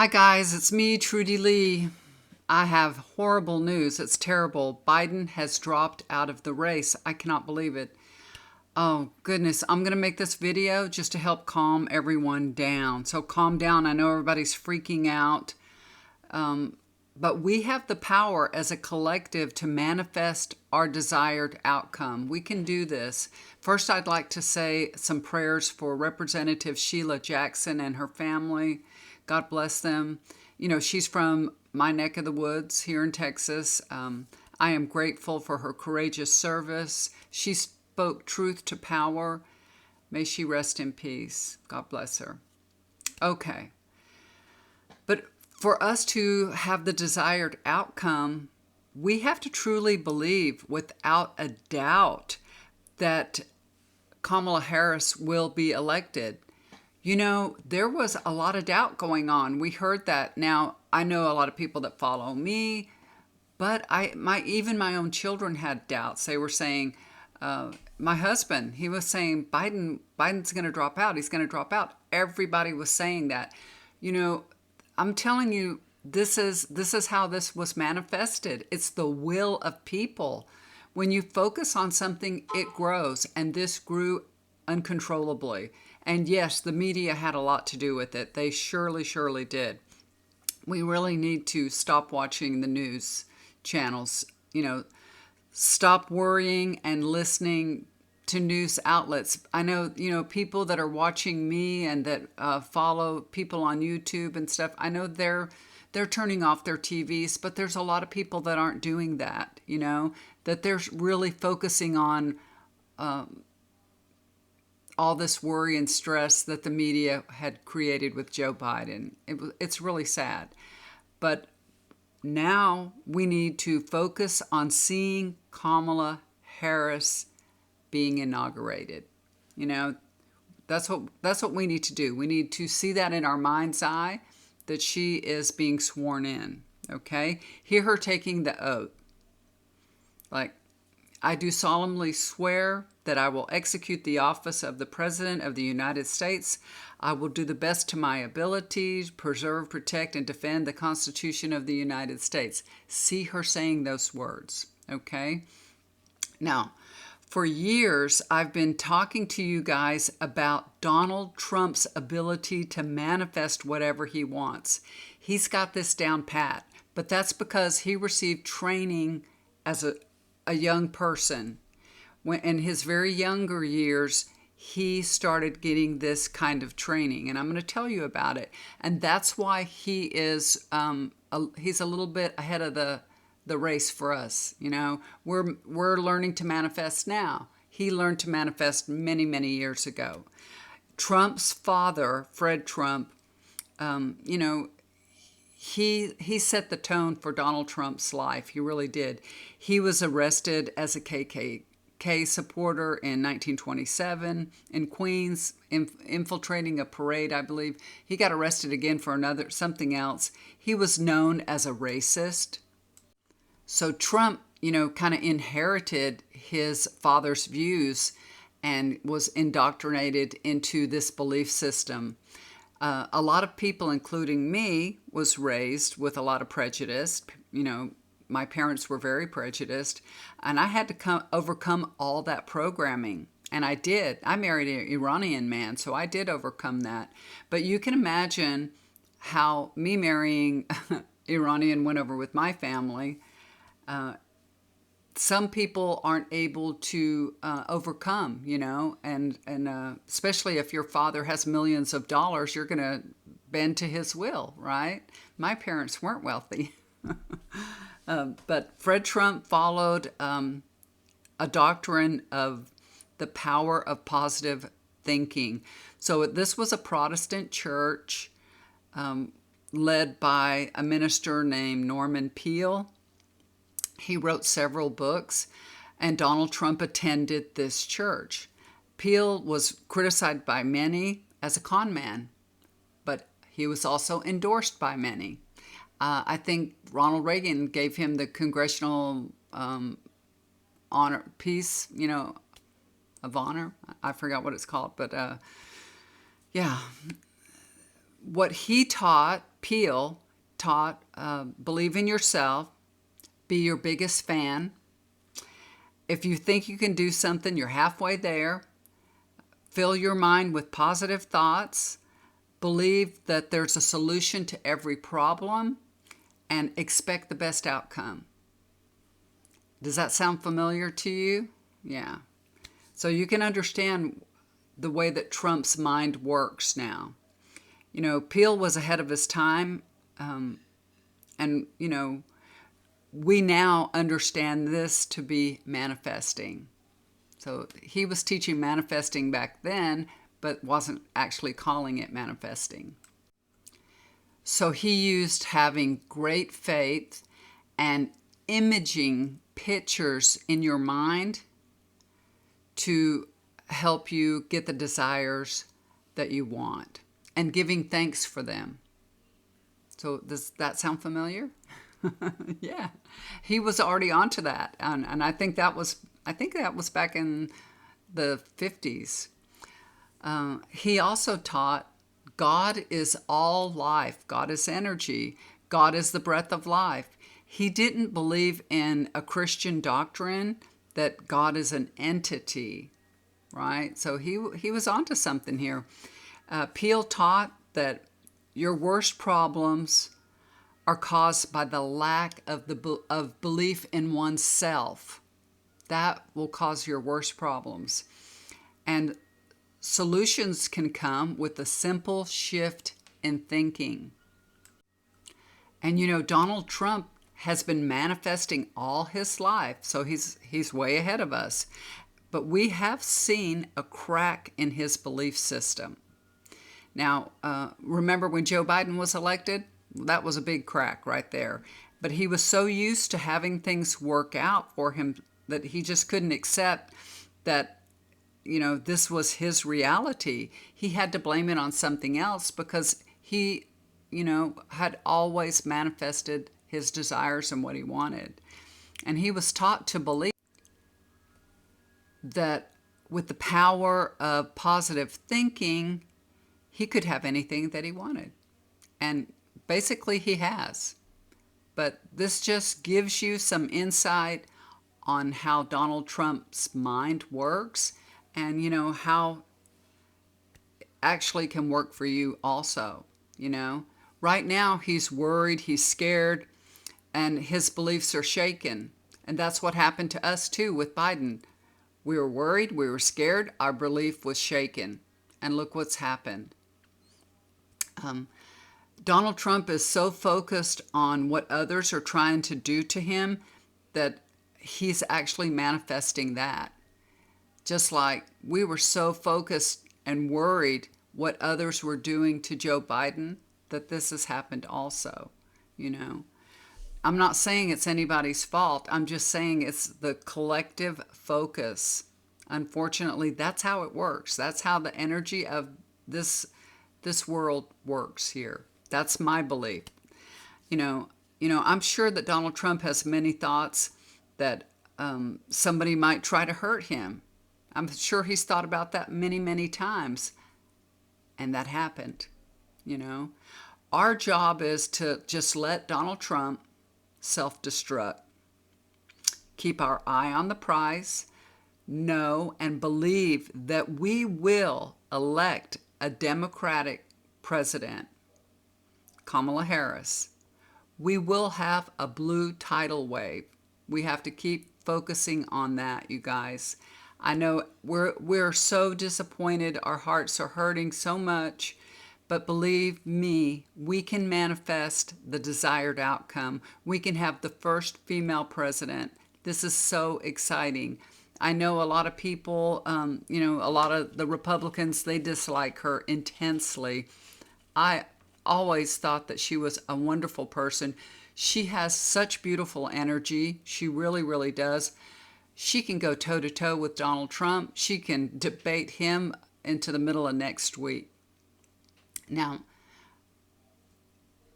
Hi guys, it's me, Trudy Lee. I have horrible news. It's terrible. Biden has dropped out of the race. I cannot believe it. Oh goodness, I'm going to make this video just to help calm everyone down. So calm down. I know everybody's freaking out. But we have the power as a collective to manifest our desired outcome. We can do this. First, I'd like to say some prayers for Representative Sheila Jackson and her family. God bless them. You know, she's from my neck of the woods here in Texas. I am grateful for her courageous service. She spoke truth to power. May she rest in peace. God bless her. Okay. But for us to have the desired outcome, we have to truly believe without a doubt that Kamala Harris will be elected. You know, there was a lot of doubt going on. We heard that. Now, I know a lot of people that follow me, but even my own children had doubts. They were saying, my husband, he was saying, Biden's going to drop out. He's going to drop out. Everybody was saying that. You know, I'm telling you, this is how this was manifested. It's the will of people. When you focus on something, it grows, and this grew uncontrollably. And yes, the media had a lot to do with it. They surely did. We really need to stop watching the news channels, you know, stop worrying and listening to news outlets. I know, you know, people that are watching me and that follow people on YouTube and stuff, I know they're turning off their TVs, but there's a lot of people that aren't doing that, you know, that they're really focusing on all this worry and stress that the media had created with Joe Biden. It's really sad. But now we need to focus on seeing Kamala Harris being inaugurated. You know, that's what we need to do. We need to see that in our mind's eye that she is being sworn in. Okay? Hear her taking the oath. Like, I do solemnly swear that I will execute the office of the President of the United States. I will do the best to my ability to preserve, protect, and defend the Constitution of the United States. See her saying those words, okay? Now, for years, I've been talking to you guys about Donald Trump's ability to manifest whatever he wants. He's got this down pat, but that's because he received training as a young person. When in his very younger years, he started getting this kind of training, and I'm going to tell you about it. And that's why he is he's a little bit ahead of the race for us. You know, we're learning to manifest now. He learned to manifest many years ago. Trump's father, Fred Trump, you know, he set the tone for Donald Trump's life. He really did. He was arrested as a KKK supporter in 1927 in Queens, infiltrating a parade, I believe. He got arrested again for something else. He was known as a racist. So Trump, you know, kind of inherited his father's views and was indoctrinated into this belief system. A lot of people, including me, was raised with a lot of prejudice. You know, my parents were very prejudiced, and I had to overcome all that programming. And I did. I married an Iranian man, so I did overcome that. But you can imagine how me marrying Iranian went over with my family. Some people aren't able to overcome, you know, and especially if your father has millions of dollars, you're going to bend to his will, right? My parents weren't wealthy. But Fred Trump followed a doctrine of the power of positive thinking. So this was a Protestant church led by a minister named Norman Peale. He wrote several books, and Donald Trump attended this church. Peale was criticized by many as a con man, but he was also endorsed by many. I think Ronald Reagan gave him the Congressional Honor Piece, you know, of honor. I forgot what it's called, but yeah. What he taught Peel taught, believe in yourself, be your biggest fan. If you think you can do something, you're halfway there. Fill your mind with positive thoughts. Believe that there's a solution to every problem, and expect the best outcome. Does that sound familiar to you? Yeah. So you can understand the way that Trump's mind works now. You know, Peel was ahead of his time, and, you know, we now understand this to be manifesting. So he was teaching manifesting back then, but wasn't actually calling it manifesting. So he used having great faith and imaging pictures in your mind to help you get the desires that you want, and giving thanks for them. So does that sound familiar? Yeah, he was already onto that, and I think that was back in the 50s. He also taught God is all life. God is energy. God is the breath of life. He didn't believe in a Christian doctrine that God is an entity, right? So he was onto something here. Peel taught that your worst problems are caused by the lack of belief in oneself. That will cause your worst problems. And solutions can come with a simple shift in thinking. And you know, Donald Trump has been manifesting all his life, so he's way ahead of us. But we have seen a crack in his belief system. Now, remember when Joe Biden was elected? That was a big crack right there. But he was so used to having things work out for him that he just couldn't accept that, you know, this was his reality. He had to blame it on something else because he, you know, had always manifested his desires and what he wanted. And he was taught to believe that with the power of positive thinking, he could have anything that he wanted. And basically he has. But this just gives you some insight on how Donald Trump's mind works, and, you know, how it actually can work for you also, you know. Right now he's worried, he's scared, and his beliefs are shaken. And that's what happened to us too with Biden. We were worried, we were scared, our belief was shaken. And look what's happened. Donald Trump is so focused on what others are trying to do to him that he's actually manifesting that. Just like we were so focused and worried what others were doing to Joe Biden, that this has happened also, you know. I'm not saying it's anybody's fault. I'm just saying it's the collective focus. Unfortunately, that's how it works. That's how the energy of this world works here. That's my belief. You know, I'm sure that Donald Trump has many thoughts that somebody might try to hurt him. I'm sure he's thought about that many, many times. And that happened, you know. Our job is to just let Donald Trump self-destruct. Keep our eye on the prize. Know and believe that we will elect a Democratic president, Kamala Harris. We will have a blue tidal wave. We have to keep focusing on that, you guys. I know we're so disappointed. Our hearts are hurting so much. But believe me, we can manifest the desired outcome. We can have the first female president. This is so exciting. I know a lot of people, you know, a lot of the Republicans, they dislike her intensely. I always thought that she was a wonderful person. She has such beautiful energy. She really, really does. She can go toe-to-toe with Donald Trump. She can debate him into the middle of next week. Now,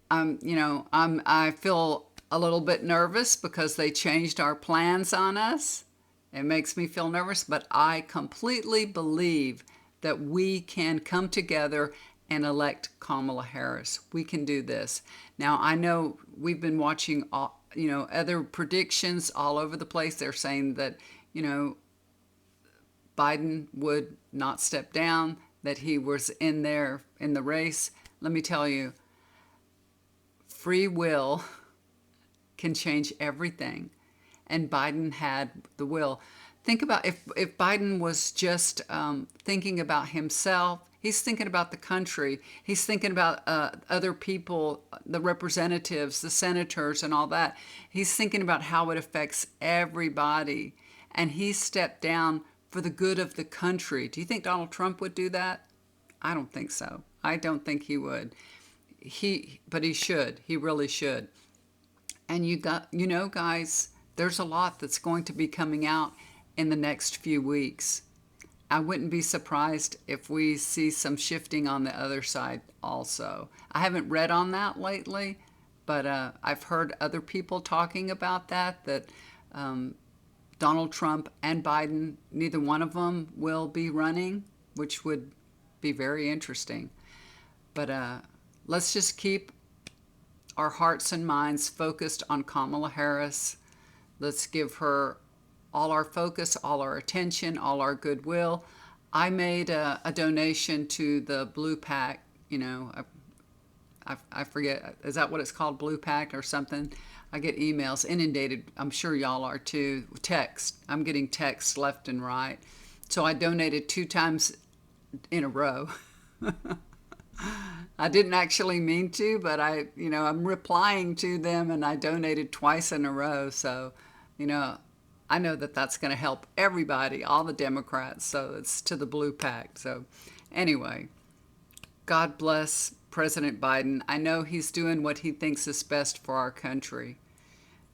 I feel a little bit nervous because they changed our plans on us. It makes me feel nervous, but I completely believe that we can come together and elect Kamala Harris. We can do this. Now, I know we've been watching other predictions all over the place. They're saying that, Biden would not step down, that he was in there in the race. Let me tell you, free will can change everything. And Biden had the will. Think about if Biden was just thinking about himself. He's thinking about the country. He's thinking about other people, the representatives, the senators, and all that. He's thinking about how it affects everybody. And he stepped down for the good of the country. Do you think Donald Trump would do that? I don't think so. I don't think he would. But he should. He really should. And guys, there's a lot that's going to be coming out in the next few weeks. I wouldn't be surprised if we see some shifting on the other side also. I haven't read on that lately, but I've heard other people talking about that Donald Trump and Biden, neither one of them will be running, which would be very interesting. But let's just keep our hearts and minds focused on Kamala Harris. Let's give her all our focus, all our attention, all our goodwill. I made a donation to the Blue Pact. I forget, is that what it's called, Blue Pact or something? I get emails inundated. I'm sure y'all are too. Text. I'm getting texts left and right. So I donated 2 times in a row. I didn't actually mean to, but I'm replying to them, and I donated twice in a row. So, I know that that's going to help everybody, all the Democrats. So it's to the Blue Pact. So anyway, God bless President Biden. I know he's doing what he thinks is best for our country.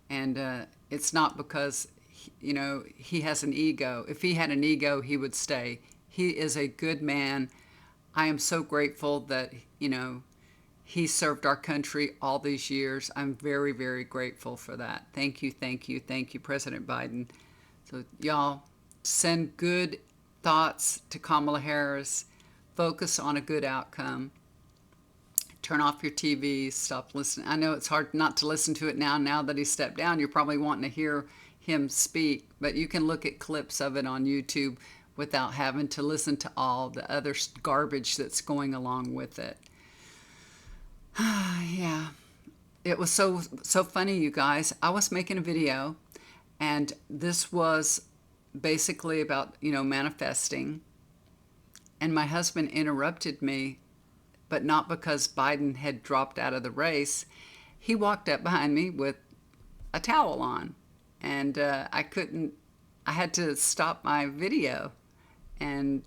And it's not because, he has an ego. If he had an ego, he would stay. He is a good man. I am so grateful that, he served our country all these years. I'm very, very grateful for that. Thank you, thank you, thank you, President Biden. So y'all, send good thoughts to Kamala Harris. Focus on a good outcome. Turn off your TV. Stop listening. I know it's hard not to listen to it now that he stepped down. You're probably wanting to hear him speak, but you can look at clips of it on YouTube without having to listen to all the other garbage that's going along with it. Yeah, it was so funny, you guys. I was making a video, and this was basically about, manifesting, and my husband interrupted me, but not because Biden had dropped out of the race. He walked up behind me with a towel on, and I had to stop my video. And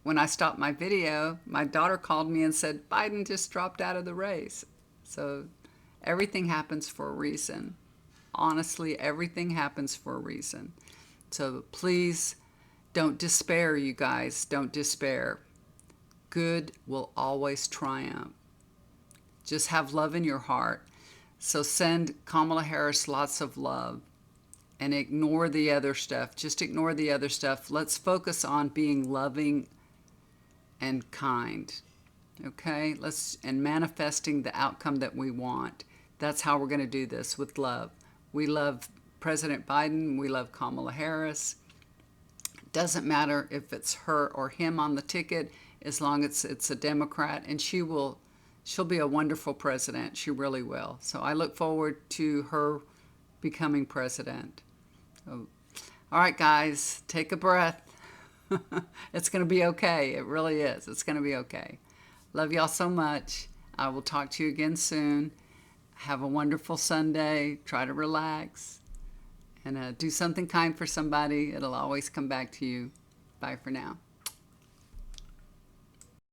when I stopped my video, my daughter called me and said, Biden just dropped out of the race. So everything happens for a reason. Honestly, everything happens for a reason. So please don't despair, you guys. Don't despair. Good will always triumph. Just have love in your heart. So send Kamala Harris lots of love. And ignore the other stuff. Just ignore the other stuff. Let's focus on being loving and kind, okay? And manifesting the outcome that we want. That's how we're going to do this, with love. We love President Biden. We love Kamala Harris. It doesn't matter if it's her or him on the ticket, as long as it's a Democrat, and she'll be a wonderful president. She really will. So I look forward to her becoming president. So, all right, guys, take a breath. It's going to be okay. It really is. It's going to be okay. Love y'all so much. I will talk to you again soon. Have a wonderful Sunday. Try to relax and do something kind for somebody. It'll always come back to you. Bye for now.